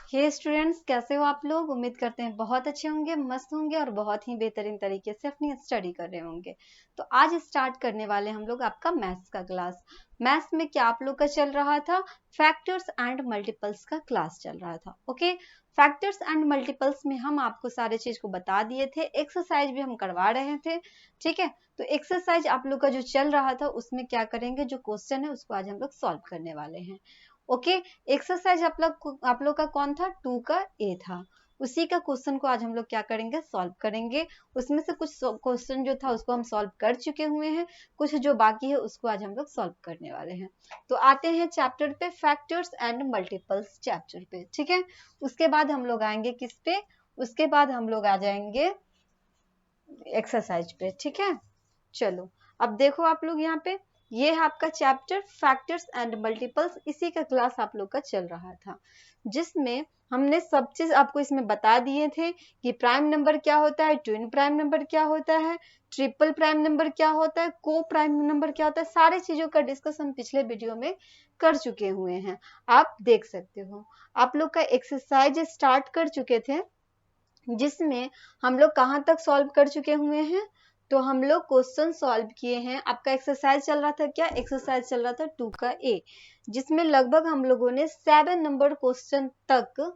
हे students, कैसे हो आप लोग। उम्मीद करते हैं बहुत अच्छे होंगे, मस्त होंगे और बहुत ही बेहतरीन तरीके से अपनी स्टडी कर रहे होंगे। तो आज स्टार्ट करने वाले हम लोग आपका मैथ्स का क्लास। मैथ्स में क्या आप लोग का चल रहा था, फैक्टर्स एंड मल्टीपल्स का क्लास चल रहा था। ओके, फैक्टर्स एंड मल्टीपल्स में हम आपको सारे चीज को बता दिए थे, एक्सरसाइज भी हम करवा रहे थे। ठीक है, तो एक्सरसाइज आप लोग का जो चल रहा था उसमें क्या करेंगे, जो क्वेश्चन है उसको आज हम लोग सॉल्व करने वाले हैं। ओके, एक्सरसाइज आप लोग का कौन था, 2 का ए था। उसी का क्वेश्चन को आज हम लोग क्या करेंगे, सॉल्व करेंगे। उसमें से कुछ क्वेश्चन जो था उसको हम सॉल्व कर चुके हुए हैं, कुछ जो बाकी है उसको आज हम लोग सॉल्व करने वाले हैं। तो आते हैं चैप्टर पे, फैक्टर्स एंड मल्टीपल्स चैप्टर पे। ठीक है, उसके बाद हम लोग आएंगे किस पे, उसके बाद हम लोग आ जाएंगे एक्सरसाइज पे। ठीक है, चलो अब देखो आप लोग यहाँ पे, ये है आपका चैप्टर फैक्टर्स एंड मल्टीपल्स। इसी का क्लास आप लोग का चल रहा था, जिसमें हमने सब चीज आपको इसमें बता दिए थे कि प्राइम नंबर क्या होता है, ट्विन प्राइम नंबर क्या होता है, ट्रिपल प्राइम नंबर क्या होता है, को प्राइम नंबर क्या होता है। सारी चीजों का डिस्कस हम पिछले वीडियो में कर चुके हुए हैं, आप देख सकते हो। आप लोग का एक्सरसाइज स्टार्ट कर चुके थे, जिसमें हम लोग कहाँ तक सॉल्व कर चुके हुए हैं, तो हम लोग क्वेश्चन सॉल्व किए हैं। आपका एक्सरसाइज चल रहा था क्या, एक्सरसाइज चल रहा था 2 का ए, जिसमें लगभग हम लोगों ने 7 नंबर क्वेश्चन तक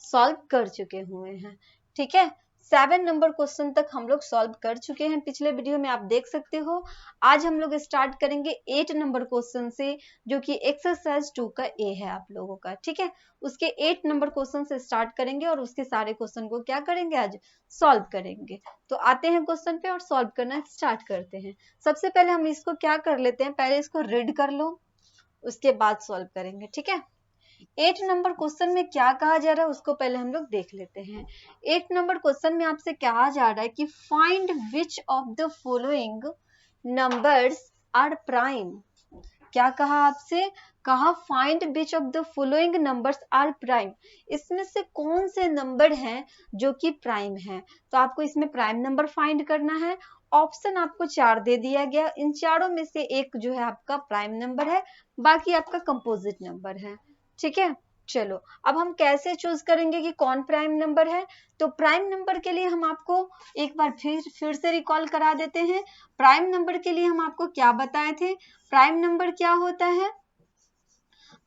सॉल्व कर चुके हुए हैं। ठीक है, 7 नंबर क्वेश्चन तक हम लोग सॉल्व कर चुके हैं पिछले वीडियो में, आप देख सकते हो। आज हम लोग स्टार्ट करेंगे 8 नंबर क्वेश्चन से, जो कि एक्सरसाइज 2 का ए है आप लोगों का। ठीक है, उसके 8 नंबर क्वेश्चन से स्टार्ट करेंगे और उसके सारे क्वेश्चन को क्या करेंगे, आज सॉल्व करेंगे। तो आते हैं क्वेश्चन पे और सॉल्व करना स्टार्ट करते हैं। सबसे पहले हम इसको क्या कर लेते हैं, पहले इसको रीड कर लो, उसके बाद सॉल्व करेंगे। ठीक है, 8 नंबर क्वेश्चन में क्या कहा जा रहा है उसको पहले हम लोग देख लेते हैं। 8 नंबर क्वेश्चन में आपसे कहा जा रहा है कि find which of the following numbers are prime. क्या कहा आपसे, कहा find which of the following numbers are prime. इसमें से कौन से नंबर हैं जो कि प्राइम है। तो आपको इसमें प्राइम नंबर फाइंड करना है। ऑप्शन आपको 4 दे दिया गया, इन चारों में से एक जो है आपका प्राइम नंबर है, बाकी आपका कंपोजिट नंबर है। ठीक है, चलो अब हम कैसे चूज करेंगे कि कौन प्राइम नंबर है। तो प्राइम नंबर के लिए हम आपको एक बार फिर से रिकॉल करा देते हैं। प्राइम नंबर के लिए हम आपको क्या बताए थे, प्राइम नंबर क्या होता है,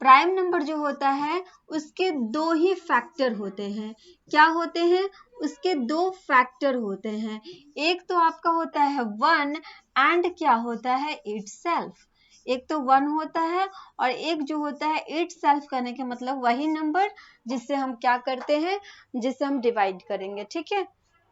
प्राइम नंबर जो होता है उसके 2 ही फैक्टर होते हैं। क्या होते हैं, उसके 2 फैक्टर होते हैं। एक तो आपका होता है 1 एंड क्या होता है इटसेल्फ। एक तो 1 होता है और एक जो होता है इटसेल्फ, करने के मतलब वही नंबर जिससे हम क्या करते हैं, जिससे हम डिवाइड करेंगे। ठीक है,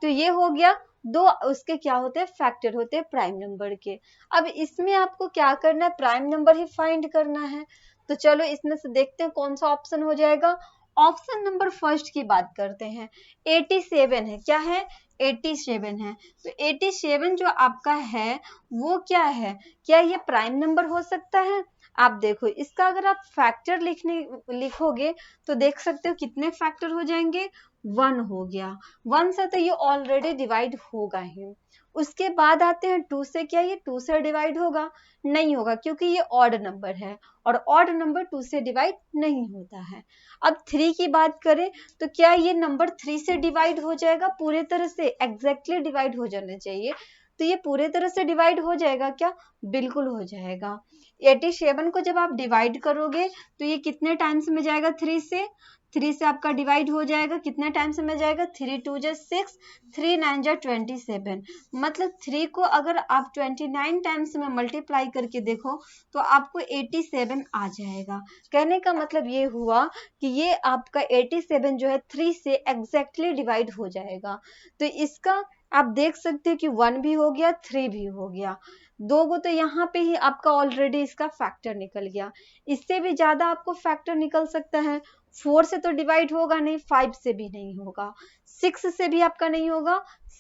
तो ये हो गया 2 उसके क्या होते हैं, फैक्टर होते हैं प्राइम नंबर के। अब इसमें आपको क्या करना है, प्राइम नंबर ही फाइंड करना है। तो चलो इसमें से देखते हैं कौन सा ऑप्शन हो जाएगा। ऑप्शन नंबर फर्स्ट की बात करते हैं, 87 है। क्या है, 87 है। तो 87 जो आपका है वो क्या है, क्या ये प्राइम नंबर हो सकता है। आप देखो इसका अगर आप फैक्टर लिखोगे तो देख सकते हो कितने फैक्टर हो जाएंगे, 1 हो गया। 1 से तो ये ऑलरेडी डिवाइड होगा ही। उसके बाद आते हैं 2 से, क्या ये 2 से डिवाइड होगा, नहीं होगा क्योंकि ये ऑड नंबर है और ऑड नंबर 2 से डिवाइड नहीं होता है। अब 3 की बात करें तो क्या ये नंबर 3 से डिवाइड हो जाएगा, पूरे तरह से एग्जैक्टली डिवाइड हो जाना चाहिए। तो ये पूरे तरह से डिवाइड हो जाएगा क्या, बिल्कुल हो जाएगा। 87 को जब आप डिवाइड करोगे तो ये कितने टाइम्स में जाएगा, 3 से, 3 से आपका डिवाइड हो जाएगा, कितने टाइम्स में जाएगा, 3 2 जा 6, 3 9 जा 27। मतलब 3 को अगर आप 29 टाइम्स में मल्टीप्लाई करके देखो तो आपको 87 आ जाएगा। कहने का मतलब ये हुआ कि ये आपका 87 जो है 3 से एग्जैक्टली डिवाइड हो जाएगा। तो इसका आप देख सकते हो कि 1 भी हो गया, 3 भी हो गया, 2 को तो यहाँ पे ही आपका ऑलरेडी इसका फैक्टर निकल गया। इससे भी ज्यादा आपको फैक्टर निकल सकता है। 4 से तो डिवाइड होगा नहीं, 5 से भी नहीं होगा, 6 से भी आपका नहीं होगा,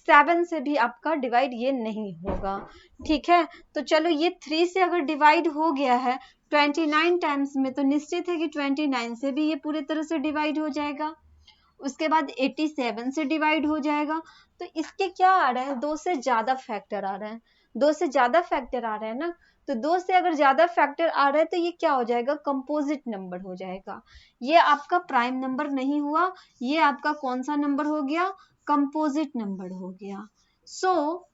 7 से भी आपका डिवाइड ये नहीं होगा। ठीक है, तो चलो ये 3 से अगर डिवाइड हो गया है 29 टाइम्स में, तो निश्चित है कि 29 से भी ये पूरे तरह से डिवाइड हो जाएगा। उसके बाद 87 से डिवाइड हो जाएगा। तो इसके क्या आ रहा है, 2 से ज्यादा फैक्टर आ रहे हैं। 2 से ज्यादा फैक्टर आ रहा है ना, तो 2 से अगर ज्यादा फैक्टर आ रहा है तो ये क्या हो जाएगा, कंपोजिट नंबर हो जाएगा। ये आपका प्राइम नंबर नहीं हुआ, ये आपका कौन सा नंबर हो गया, कंपोजिट नंबर हो गया। सो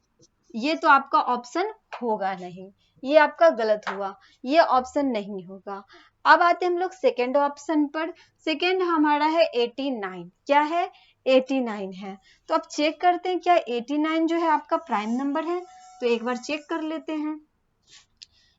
ये तो आपका ऑप्शन होगा नहीं, ये आपका गलत हुआ, ये ऑप्शन नहीं होगा। अब आते हम लोग सेकेंड ऑप्शन पर। सेकेंड हमारा है 89। क्या है, 89 है। तो अब चेक करते हैं क्या 89 जो है आपका प्राइम नंबर है, तो एक बार चेक कर लेते हैं।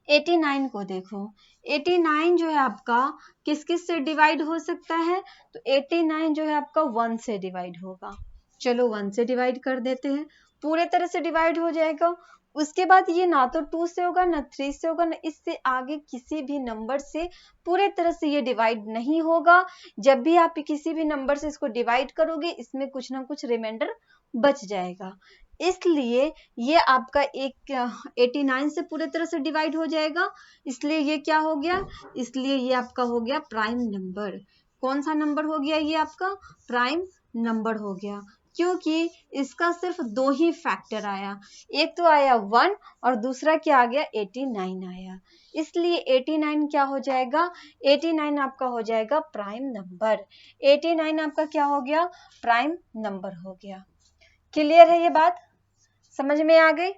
89 को देखो, 89 जो है आपका किस किस से डिवाइड हो सकता है, तो 89 जो है आपका 1 से डिवाइड होगा। चलो 1 से डिवाइड कर देते हैं, पूरे तरह से डिवाइड हो जाएगा। उसके बाद ये ना तो 2 से होगा, ना 3 से होगा, ना इससे आगे किसी भी नंबर से पूरे तरह से ये डिवाइड नहीं होगा। जब भी आप किसी भी नंबर से इसको डिवाइड करोगे, इसमें कुछ ना कुछ रिमाइंडर बच जाएगा, इसलिए ये आपका एक 89 से पूरे तरह से डिवाइड हो जाएगा, इसलिए ये क्या हो गया, इसलिए ये आपका हो गया प्राइम नंबर। कौन सा नंबर हो गया, ये आपका प्राइम नंबर हो गया, क्योंकि इसका सिर्फ 2 ही फैक्टर आया, एक तो आया 1 और दूसरा क्या आ गया, 89 आया, इसलिए 89 क्या हो जाएगा, 89 आपका हो जाएगा प्राइम नंबर। 89 आपका क्या हो गया, प्राइम नंबर हो गया। क्लियर है ये बात, समझ में आ गई।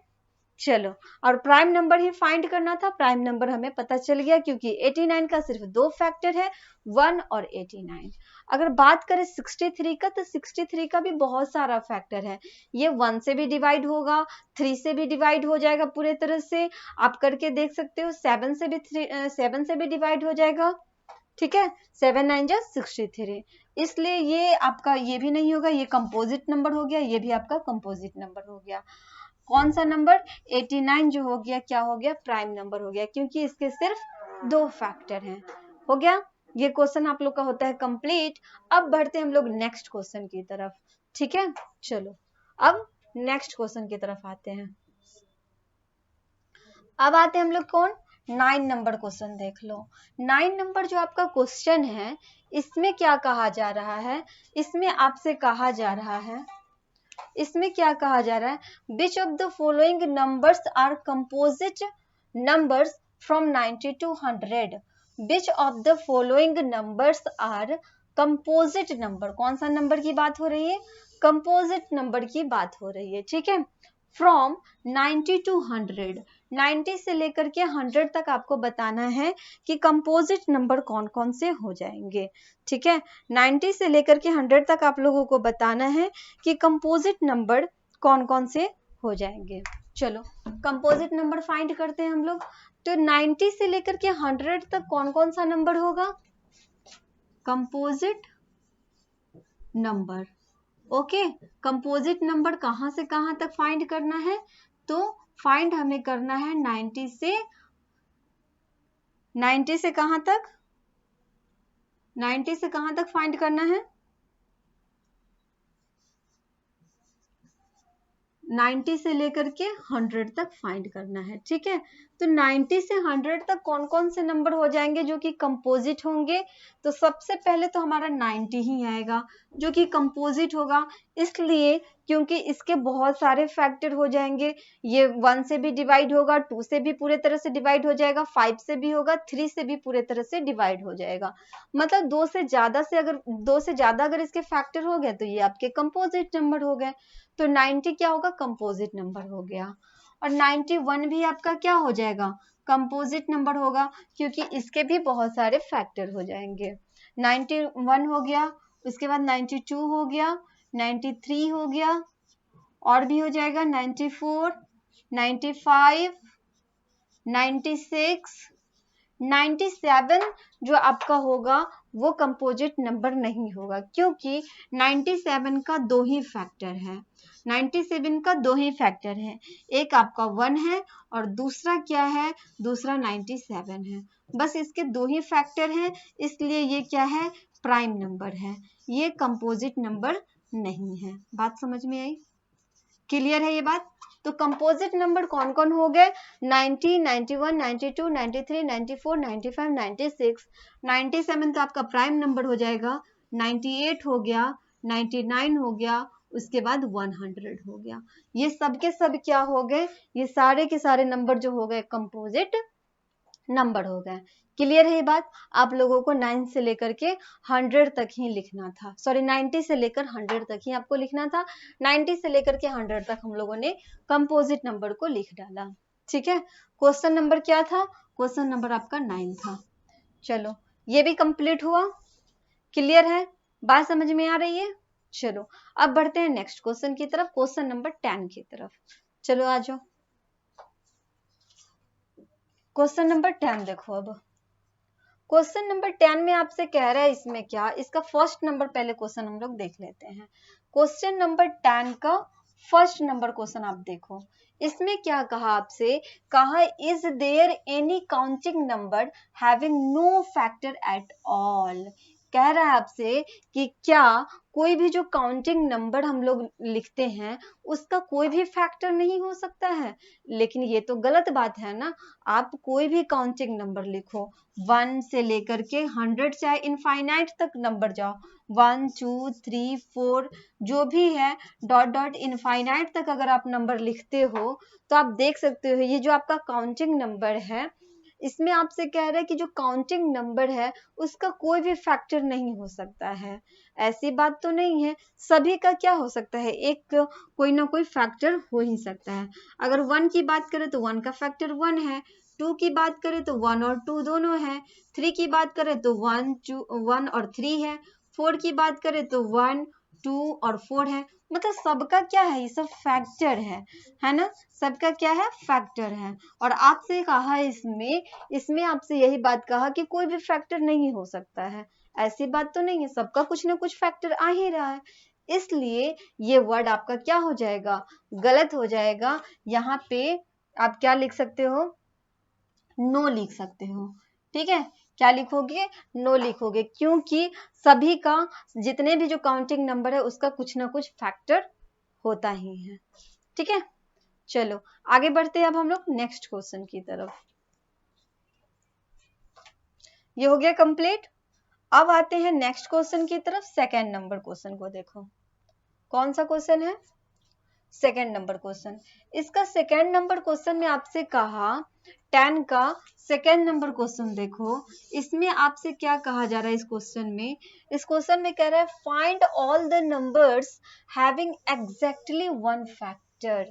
चलो, और प्राइम नंबर ही फाइंड करना था, प्राइम नंबर हमें पता चल गया क्योंकि 89 का सिर्फ 2 फैक्टर है, 1 और 89। अगर बात करें 63 का, तो 63 का भी बहुत सारा फैक्टर है, ये 1 से भी डिवाइड होगा, 3 से भी डिवाइड हो जाएगा पूरे तरह से, आप करके देख सकते हो, 7 से भी डिवाइड हो जाएगा, ठीक है, 7 9 जा 63, इसलिए ये आपका ये भी नहीं होगा, ये कंपोजिट नंबर हो गया, ये भी आपका कंपोजिट नंबर हो गया। कौन सा नंबर, 89 जो हो गया, क्या हो गया, प्राइम नंबर हो गया, क्योंकि इसके सिर्फ 2 फैक्टर हैं। हो गया, ये क्वेश्चन आप लोग का होता है कंप्लीट। अब बढ़ते हैं हम लोग नेक्स्ट क्वेश्चन की तरफ, ठीक है। चलो अब नेक्स्ट क्वेश्चन की तरफ आते हैं। अब आते हैं हम लोग कौन, 9 नंबर क्वेश्चन देख लो। 9 नंबर जो आपका क्वेश्चन है, इसमें क्या कहा जा रहा है, इसमें आपसे कहा जा रहा है, इसमें क्या कहा जा रहा है, which of the following numbers are composite numbers from 90 to 100। Which of the following numbers are composite number, कौन सा नंबर की बात हो रही है, कंपोजिट नंबर की बात हो रही है, ठीक है। फ्रॉम 90 to 100, 90 से लेकर के 100 तक आपको बताना है कि कंपोजिट नंबर कौन कौन से हो जाएंगे, ठीक है। 90 से लेकर के 100 तक आप लोगों को बताना है कि कंपोजिट नंबर कौन कौन से हो जाएंगे। चलो कंपोजिट नंबर फाइंड करते हैं हम लोग। तो 90 से लेकर के 100 तक कौन कौन सा नंबर होगा, composite number. Okay, composite number कहां से कहां तक फाइंड करना है, तो फाइंड हमें करना है 90 से कहां तक, 90 से कहां तक फाइंड करना है, 90 से लेकर के 100 तक फाइंड करना है, ठीक है। तो 90 से 100 तक कौन कौन से नंबर हो जाएंगे जो कि कंपोजिट होंगे, तो सबसे पहले तो हमारा 90 ही आएगा जो कि कंपोजिट होगा, इसलिए क्योंकि इसके बहुत सारे फैक्टर हो जाएंगे, ये 1 से भी डिवाइड होगा, 2 से भी पूरे तरह से डिवाइड हो जाएगा, 5 से भी होगा, 3 से भी पूरे तरह से डिवाइड हो जाएगा, मतलब 2 से ज्यादा अगर इसके फैक्टर हो गए तो ये आपके कंपोजिट नंबर हो गए। तो 90 क्या होगा, कंपोजिट नंबर हो गया। और 91 भी आपका क्या हो जाएगा, कंपोजिट नंबर होगा, क्योंकि इसके भी बहुत सारे फैक्टर हो जाएंगे। 91 हो गया, उसके बाद 92 हो गया, 93 हो गया, और भी हो जाएगा 94, 95, 96, 97 जो आपका होगा वो कंपोजिट नंबर नहीं होगा, क्योंकि 97 का 2 ही फैक्टर है, 97 का 2 ही फैक्टर है, एक आपका 1 है और दूसरा क्या है, दूसरा 97 है, बस इसके 2 ही फैक्टर हैं, इसलिए ये क्या है, प्राइम नंबर है, ये कंपोजिट नंबर नहीं है। बात समझ में आई, क्लियर है ये बात। तो कंपोजिट नंबर कौन कौन हो गए, 90, 91, 92, 93, 94, 95, 96, 97 तो आपका प्राइम नंबर हो जाएगा, 98 हो गया, 99 हो गया, उसके बाद 100 हो गया। ये सब के सब क्या हो गए, ये सारे के सारे नंबर जो हो गए कंपोजिट नंबर हो गए। क्लियर है ये बात? आप लोगों को 9 से लेकर के 100 तक ही लिखना था, सॉरी 90 से लेकर 100 तक ही आपको लिखना था। 90 से लेकर के 100 तक हम लोगों ने कंपोजिट नंबर को लिख डाला। ठीक है, क्वेश्चन नंबर क्या था? क्वेश्चन नंबर आपका 9 था। चलो ये भी कंप्लीट हुआ। क्लियर है? बात समझ में आ रही है? चलो अब बढ़ते हैं नेक्स्ट क्वेश्चन की तरफ, क्वेश्चन नंबर 10 की तरफ। चलो आ जाओ, क्वेश्चन नंबर 10 देखो। अब क्वेश्चन नंबर 10 में आपसे कह रहा है, इसमें क्या, इसका फर्स्ट नंबर पहले क्वेश्चन हम लोग देख लेते हैं। क्वेश्चन नंबर 10 का फर्स्ट नंबर क्वेश्चन आप देखो, इसमें क्या कहा आपसे, कहा is there any counting number having no factor at all. कह रहा है आपसे कि क्या कोई भी जो काउंटिंग नंबर हम लोग लिखते हैं उसका कोई भी फैक्टर नहीं हो सकता है। लेकिन ये तो गलत बात है ना। आप कोई भी काउंटिंग नंबर लिखो, 1 से लेकर के 100 चाहे इनफाइनाइट तक नंबर जाओ, 1 2 3 4 जो भी है डॉट डॉट इनफाइनाइट तक अगर आप नंबर लिखते हो तो आप देख सकते हो ये जो आपका काउंटिंग नंबर है, इसमें आपसे कह रहा है कि जो काउंटिंग नंबर है उसका कोई भी फैक्टर नहीं हो सकता है। ऐसी बात तो नहीं है, सभी का क्या हो सकता है, एक कोई ना कोई फैक्टर हो ही सकता है। अगर 1 की बात करें तो 1 का फैक्टर 1 है, 2 की बात करें तो 1 और 2 दोनों है, 3 की बात करें तो 1 और 3 है, 4 की बात करें तो 1 2 और 4 है। मतलब सबका क्या है, ये सब फैक्टर है ना, सबका क्या है, फैक्टर है। और आपसे कहा है इसमें आपसे यही बात कहा कि कोई भी फैक्टर नहीं हो सकता है। ऐसी बात तो नहीं है, सबका कुछ ना कुछ फैक्टर आ ही रहा है, इसलिए ये वर्ड आपका क्या हो जाएगा, गलत हो जाएगा। यहाँ पे आप क्या लिख सकते हो, नो लिख सकते हो। ठीक है, क्या लिखोगे, नो लिखोगे, क्योंकि सभी का जितने भी जो काउंटिंग नंबर है उसका कुछ ना कुछ फैक्टर होता ही है। ठीक है, चलो आगे बढ़ते हैं अब हम लोग नेक्स्ट क्वेश्चन की तरफ। ये हो गया कंप्लीट। अब आते हैं नेक्स्ट क्वेश्चन की तरफ, सेकेंड नंबर क्वेश्चन को देखो। कौन सा क्वेश्चन है, सेकेंड नंबर क्वेश्चन। इसका सेकेंड नंबर क्वेश्चन में आपसे कहा 10 का सेकेंड नंबर क्वेश्चन देखो, इसमें आपसे क्या कहा जा रहा है, इस क्वेश्चन में कह रहा है find all the numbers having exactly 1 factor.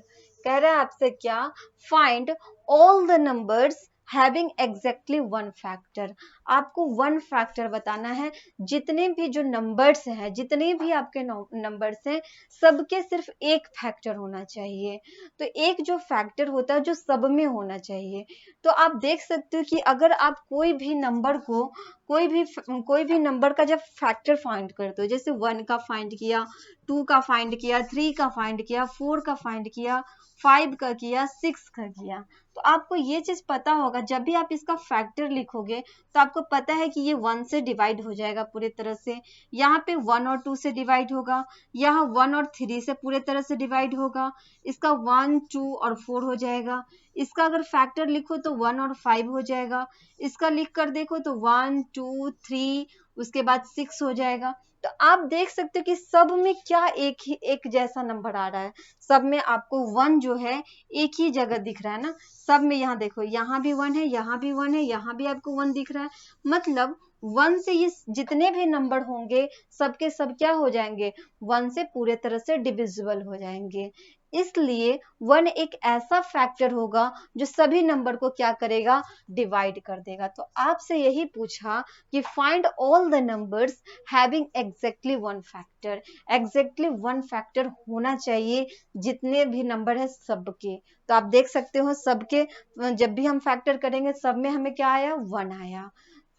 कह रहा है आपसे क्या, find all the numbers having exactly 1 factor. आपको 1 फैक्टर बताना है, जितने भी जो नंबर्स हैं, जितने भी आपके नंबर्स हैं सबके सिर्फ एक फैक्टर होना चाहिए। तो एक जो फैक्टर होता है जो सब में होना चाहिए। तो आप देख सकते हो कि अगर आप कोई भी नंबर को कोई भी नंबर का जब फैक्टर फाइंड करते हो, जैसे 1 का फाइंड किया, 2 का फाइंड किया, 3 का फाइंड किया, 4 का फाइंड किया, 5 का किया, 6 का किया, तो आपको ये चीज पता होगा जब भी आप इसका फैक्टर लिखोगे तो आपको पता है कि ये 1 से डिवाइड हो जाएगा पूरे तरह से, यहाँ पे 1 और 2 से डिवाइड होगा, यहाँ 1 और 3 से पूरे तरह से डिवाइड होगा, इसका 1 2 और 4 हो जाएगा। इसका अगर फैक्टर लिखो तो 1 और 5 हो जाएगा, इसका लिख कर देखो तो 1 2 3 उसके बाद 6 हो जाएगा। तो आप देख सकते हो कि सब में क्या एक जैसा नंबर आ रहा है, सब में आपको 1 जो है एक ही जगह दिख रहा है ना, सब में यहाँ देखो, यहाँ भी 1 है, यहाँ भी 1 है, यहाँ भी आपको 1 दिख रहा है। मतलब 1 से ये जितने भी नंबर होंगे सबके सब क्या हो जाएंगे, 1 से पूरे तरह से डिविजिबल हो जाएंगे। इसलिए 1 एक ऐसा फैक्टर होगा जो सभी नंबर को क्या करेगा, डिवाइड कर देगा। तो आपसे यही पूछा कि find all the numbers having exactly 1 factor. Exactly 1 factor होना चाहिए जितने भी नंबर है सबके। तो आप देख सकते हो सबके जब भी हम फैक्टर करेंगे सब में हमें क्या आया, 1 आया।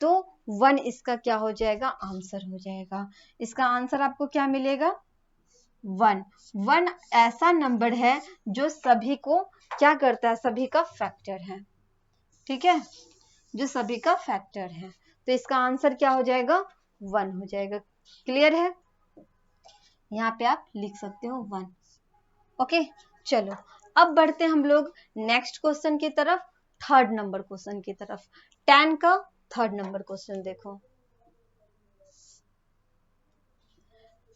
तो 1 इसका क्या हो जाएगा, आंसर हो जाएगा। इसका आंसर आपको क्या मिलेगा, 1। 1 ऐसा नंबर है जो सभी को क्या करता है, सभी का फैक्टर है। ठीक है, जो सभी का फैक्टर है, तो इसका आंसर क्या हो जाएगा, 1 हो जाएगा। क्लियर है, यहाँ पे आप लिख सकते हो 1। ओके, चलो अब बढ़ते हैं हम लोग नेक्स्ट क्वेश्चन की तरफ, थर्ड नंबर क्वेश्चन की तरफ। 10 का थर्ड नंबर क्वेश्चन देखो।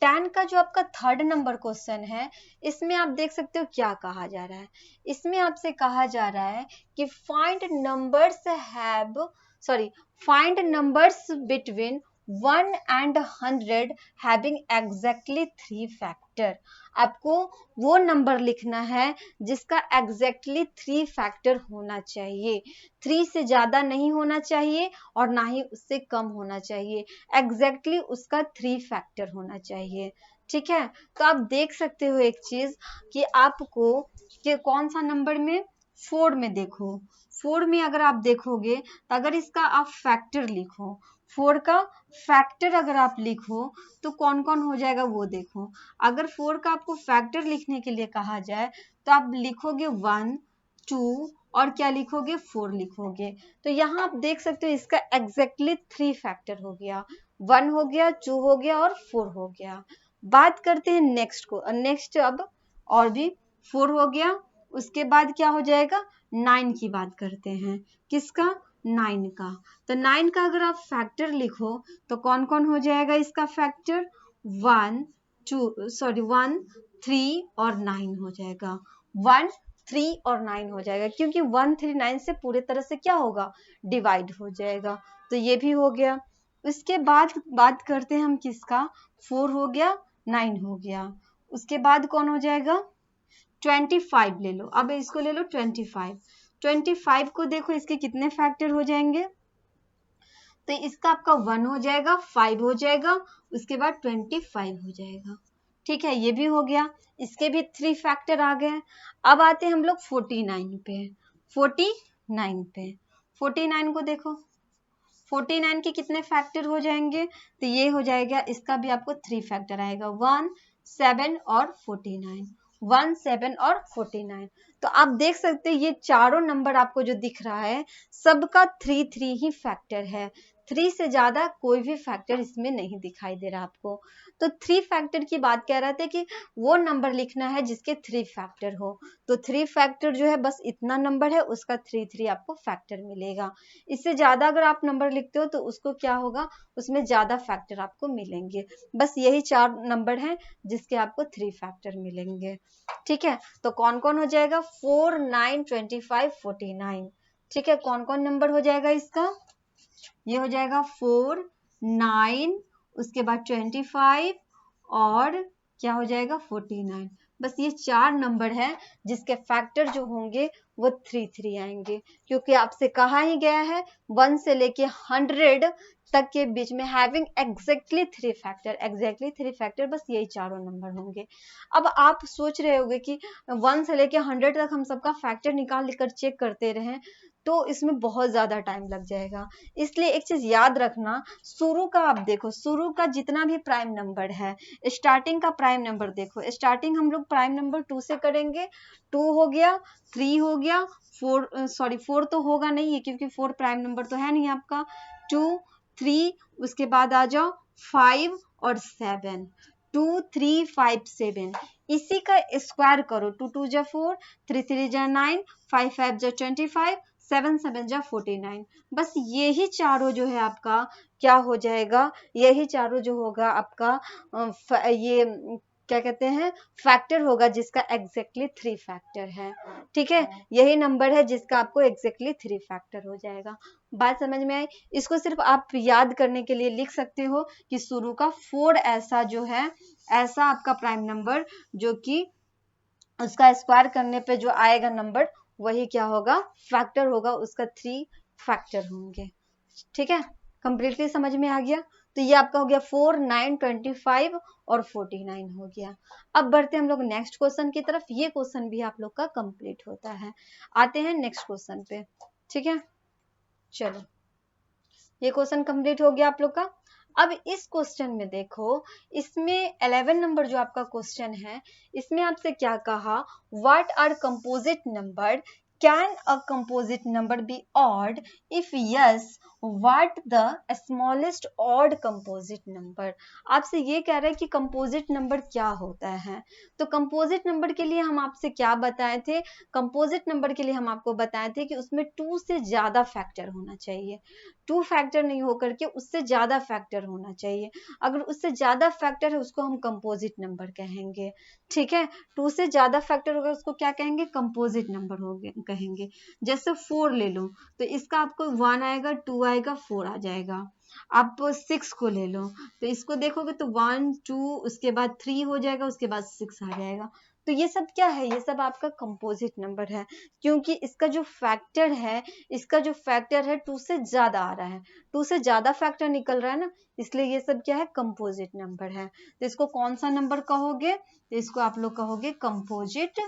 10 का जो आपका थर्ड नंबर क्वेश्चन है, इसमें आप देख सकते हो क्या कहा जा रहा है। इसमें आपसे कहा जा रहा है कि find numbers between 1 and 100 having exactly 3 factor. आपको वो नंबर लिखना है जिसका एग्जैक्टली 3 फैक्टर होना चाहिए। 3 से ज्यादा नहीं होना चाहिए और ना ही उससे कम होना चाहिए, एग्जैक्टली उसका 3 फैक्टर होना चाहिए। ठीक है, तो आप देख सकते हो एक चीज कि आपको कि कौन सा नंबर में, 4 में देखो, 4 में अगर आप देखोगे तो अगर इसका आप फैक्टर लिखो, 4 का फैक्टर अगर आप लिखो तो कौन कौन हो जाएगा वो देखो। अगर 4 का आपको फैक्टर लिखने के लिए कहा जाए तो आप लिखोगे 1, 2 और क्या लिखोगे, 4 लिखोगे। तो यहाँ आप देख सकते हो इसका एग्जैक्टली 3 फैक्टर हो गया, 1 हो गया, 2 हो गया और 4 हो गया। बात करते हैं नेक्स्ट अब, और भी 4 हो गया, उसके बाद क्या हो जाएगा, 9 की बात करते हैं। किसका, 9 का। तो 9 का अगर आप फैक्टर लिखो तो कौन कौन हो जाएगा इसका फैक्टर, 1, 3 और 9 हो जाएगा। 1, 3 और 9 हो जाएगा, क्योंकि 1, 3, 9 से पूरे तरह से क्या होगा, डिवाइड हो जाएगा। तो ये भी हो गया। उसके बाद बात करते हैं हम किसका, 4 हो गया, 9 हो गया, उसके बाद कौन हो जाएगा, 25 ले लो। अब इसको ले लो 25 को देखो इसके कितने फैक्टर हो जाएंगे, तो इसका आपका 1 हो जाएगा, 5 हो जाएगा, उसके बाद 25 हो जाएगा। ठीक है, ये भी हो गया, इसके भी 3 फैक्टर आ गए। अब आते हैं हम लोग 49 पे। 49 को देखो, 49 के कितने फैक्टर हो जाएंगे, तो ये हो जाएगा, इसका भी आपको 3 फैक्टर आएगा, 1, 7 और 49, 1, 7 और 49। तो आप देख सकते हैं ये चारों नंबर आपको जो दिख रहा है सबका 3 ही फैक्टर है, 3 से ज्यादा कोई भी फैक्टर इसमें नहीं दिखाई दे रहा आपको। तो 3 फैक्टर की बात कह रहे थे कि वो नंबर लिखना है जिसके 3 फैक्टर हो। तो 3 फैक्टर जो है बस इतना नंबर है, उसका 3 आपको फैक्टर मिलेगा। इससे ज्यादा अगर आप नंबर लिखते हो तो उसको क्या होगा, उसमें ज्यादा फैक्टर आपको मिलेंगे। बस यही 4 नंबर हैं जिसके आपको 3 फैक्टर मिलेंगे। ठीक है, तो कौन कौन हो जाएगा, 4, 9, 25, 49। ठीक है, कौन कौन नंबर हो जाएगा इसका, ये हो जाएगा 4, 9, उसके बाद 25 और क्या हो जाएगा 49। बस ये 4 नंबर है जिसके फैक्टर जो होंगे वो 3 आएंगे, क्योंकि आपसे कहा ही गया है 1 से लेके 100 तक के बीच में हैविंग एग्जैक्टली 3 फैक्टर, बस यही चारों नंबर होंगे। अब आप सोच रहे होंगे कि 1 से लेके 100 तक हम सबका फैक्टर निकाल कर चेक करते रहें तो इसमें बहुत ज्यादा टाइम लग जाएगा। इसलिए एक चीज याद रखना, शुरू का आप देखो, शुरू का जितना भी प्राइम नंबर है, स्टार्टिंग का प्राइम नंबर देखो, स्टार्टिंग हम लोग प्राइम नंबर 2 से करेंगे, 2 हो गया, 3 हो गया, 4 तो होगा नहीं है क्योंकि 4 प्राइम नंबर तो है नहीं आपका, 2, 3, उसके बाद आ जाओ 5 और 7, 2, 3, 5, 7, इसी का स्क्वायर करो, 2, 2 जा 4, 3, 3 जा 9, 5, 5 जा 25, 7, 7 जा 49। बस यही चारों जो है आपका क्या हो जाएगा, यही चारों जो होगा आपका ये क्या कहते हैं, फैक्टर होगा जिसका एग्जैक्टली 3 फैक्टर है। ठीक है, यही नंबर है जिसका आपको एग्जैक्टली 3 फैक्टर हो जाएगा। बात समझ में आई। इसको सिर्फ आप याद करने के लिए लिख सकते हो कि शुरू का 4 ऐसा जो है, ऐसा आपका प्राइम नंबर जो कि उसका स्क्वायर करने पे जो आएगा नंबर वही क्या होगा, फैक्टर होगा, उसका 3 फैक्टर होंगे। ठीक है, कंप्लीटली समझ में आ गया। तो ये आपका हो गया 4, 9, 25 और 49 हो गया। अब बढ़ते हैं हम लोग नेक्स्ट क्वेश्चन की तरफ। ये क्वेश्चन भी आप लोग का कंप्लीट होता है। आते हैं नेक्स्ट क्वेश्चन पे। ठीक है, चलो ये क्वेश्चन कंप्लीट हो गया आप लोग का। अब इस क्वेश्चन में देखो, इसमें 11 नंबर जो आपका क्वेश्चन है, इसमें आपसे क्या कहा, what are composite number can a composite number be odd, if yes what the smallest odd composite number. आपसे ये कह रहा है कि कंपोजिट नंबर क्या होता है। तो कंपोजिट नंबर के लिए हम आपसे क्या बताए थे, कंपोजिट नंबर के लिए हम आपको बताए थे कि उसमें 2 से ज्यादा फैक्टर होना चाहिए, 2 फैक्टर नहीं होकर के उससे ज्यादा फैक्टर होना चाहिए। अगर उससे ज्यादा फैक्टर है उसको हम कंपोजिट नंबर कहेंगे, ठीक है। 2 से ज्यादा फैक्टर होगा उसको क्या कहेंगे, कंपोजिट नंबर हो कहेंगे। जैसे 4 ले लो, तो इसका आपको 1 आएगा, 2 आएगा, 4 आ जाएगा। आप 6 को ले लो, तो इसको देखोगे तो 1 2 उसके बाद 3 हो जाएगा, उसके बाद 6 आ जाएगा। तो ये सब क्या है, ये सब आपका कंपोजिट नंबर है, क्योंकि इसका जो फैक्टर है, इसका जो फैक्टर है 2 से ज्यादा आ रहा है, 2 से ज्यादा फैक्टर निकल रहा है ना, इसलिए ये सब क्या है, कंपोजिट नंबर है। तो इसको कौन सा नंबर कहोगे, तो इसको आप लोग कहोगे कंपोजिट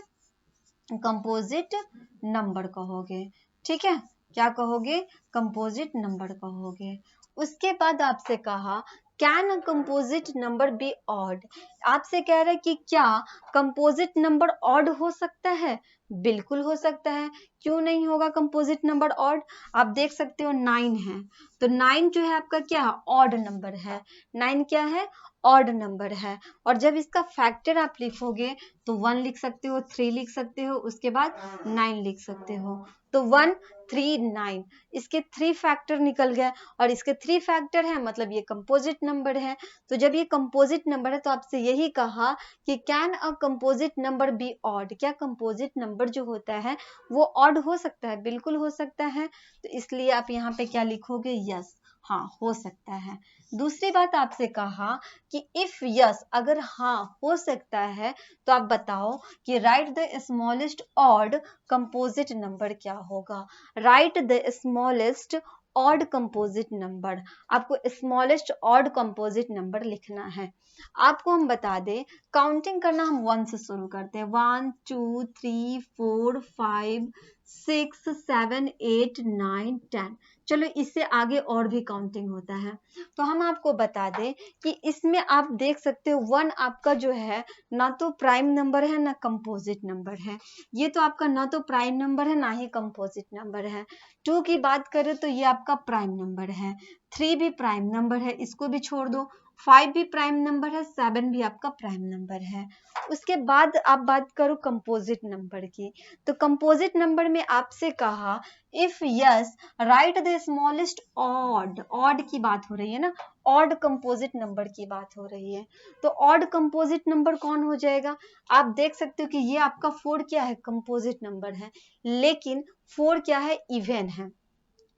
नंबर कहोगे, ठीक है। क्या कहोगे, कंपोजिट नंबर कहोगे। उसके बाद आपसे कहा can a composite number be odd, आपसे कह रहा है कि क्या कंपोजिट नंबर ऑड हो सकता है। बिल्कुल हो सकता है, क्यों नहीं होगा कंपोजिट नंबर ऑड। आप देख सकते हो 9 है, तो 9 जो है आपका क्या है, ऑड नंबर है। 9 क्या है, ऑड नंबर है। और जब इसका फैक्टर आप लिखोगे तो 1 लिख सकते हो, 3 लिख सकते हो, उसके बाद 9 लिख सकते हो। तो 1 3 9, इसके 3 फैक्टर निकल गए, और इसके 3 फैक्टर है मतलब ये कंपोजिट नंबर है। तो जब ये कंपोजिट नंबर है तो आपसे यही कहा कि can a composite number be odd, क्या कंपोजिट नंबर जो होता है वो ऑड हो सकता है। बिल्कुल हो सकता है, तो इसलिए आप यहाँ पे क्या लिखोगे, यस, हाँ हो सकता है। दूसरी बात आपसे कहा कि इफ यस, अगर हाँ हो सकता है, तो आप बताओ कि right the smallest odd composite number क्या होगा। Right the smallest odd composite number, आपको स्मॉलेस्ट ऑड कंपोजिट नंबर लिखना है। आपको हम बता दें, काउंटिंग करना हम 1 से शुरू करते हैं, 1 2 3 4 5 6 7 8 9 10। चलो इससे आगे और भी काउंटिंग होता है, तो हम आपको बता दें कि इसमें आप देख सकते हो 1 आपका जो है ना तो प्राइम नंबर है ना कंपोजिट नंबर है। ये तो आपका ना तो प्राइम नंबर है ना ही कंपोजिट नंबर है। 2 की बात करें तो ये आपका प्राइम नंबर है, 3 भी प्राइम नंबर है, इसको भी छोड़ दो, 5 भी प्राइम नंबर है, 7 भी आपका प्राइम नंबर है। उसके बाद आप बात करो कंपोजिट नंबर की, तो कंपोजिट नंबर में आपसे कहा if yes right the smallest odd, odd की बात हो रही है ना, ऑड कंपोजिट नंबर की बात हो रही है। तो ऑड कंपोजिट नंबर कौन हो जाएगा, आप देख सकते हो कि ये आपका 4 क्या है, कंपोजिट नंबर है, लेकिन 4 क्या है, इवन है।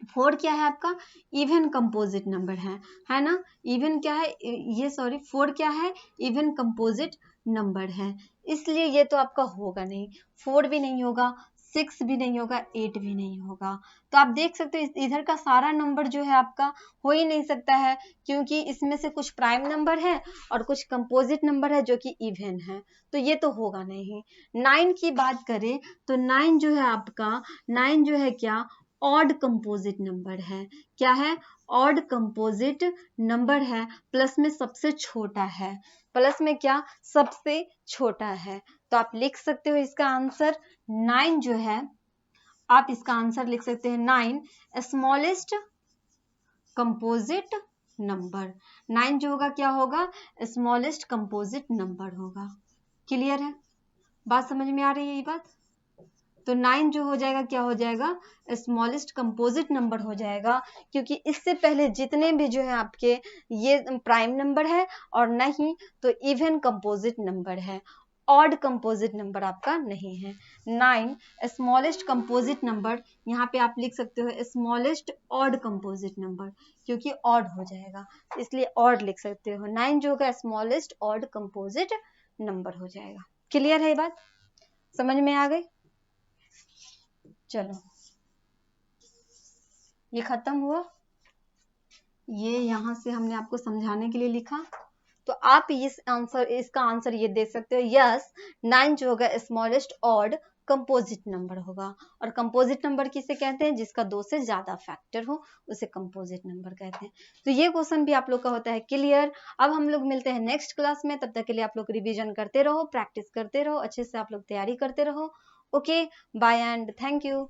4 क्या है आपका, इवन कंपोजिट नंबर है ना। इवन क्या है ये, सॉरी 4 क्या है, इवन कंपोजिट नंबर है, इसलिए ये तो आपका होगा नहीं, 4 भी नहीं होगा, 6 भी नहीं होगा, 8 भी नहीं होगा। तो आप देख सकते हो इधर का सारा नंबर जो है आपका हो ही नहीं सकता है, क्योंकि इसमें से कुछ प्राइम नंबर है और कुछ कंपोजिट नंबर है जो कि इवन है, तो ये तो होगा नहीं। 9 की बात करें तो 9 जो है आपका, 9 जो है क्या, ऑड कंपोजिट नंबर है। क्या है, ऑड कंपोजिट नंबर है, प्लस में सबसे छोटा है, प्लस में क्या, सबसे छोटा है। तो आप लिख सकते हो इसका आंसर 9 जो है, आप इसका आंसर लिख सकते हैं 9 स्मॉलेस्ट कंपोजिट नंबर। 9 जो होगा क्या होगा, स्मॉलेस्ट कंपोजिट नंबर होगा। क्लियर है, बात समझ में आ रही है ये बात। तो 9 जो हो जाएगा क्या हो जाएगा, स्मॉलेस्ट कंपोजिट नंबर हो जाएगा, क्योंकि इससे पहले जितने भी जो है आपके ये प्राइम नंबर है और नहीं तो इवन कंपोजिट नंबर है, ऑड कंपोजिट नंबर आपका नहीं है। 9 स्मॉलेस्ट कंपोजिट नंबर, यहाँ पे आप लिख सकते हो स्मॉलेस्ट ऑड कंपोजिट नंबर, क्योंकि ऑड हो जाएगा इसलिए ऑड लिख सकते हो। 9 जो होगा स्मॉलेस्ट ऑड कंपोजिट नंबर हो जाएगा। क्लियर है ये बात, समझ में आ गई। चलो ये खत्म हुआ, ये यहां से हमने आपको समझाने के लिए लिखा, तो आप इसका आंसर ये दे सकते हो, यस 9 जो होगा स्मॉलेस्ट ऑड कंपोजिट नंबर होगा। और कंपोजिट नंबर किसे कहते हैं, जिसका 2 से ज्यादा फैक्टर हो उसे कंपोजिट नंबर कहते हैं। तो ये क्वेश्चन भी आप लोग का होता है क्लियर। अब हम लोग मिलते हैं नेक्स्ट क्लास में, तब तक के लिए आप लोग रिवीजन करते रहो, प्रैक्टिस करते रहो, अच्छे से आप लोग तैयारी करते रहो। Okay, bye and thank you.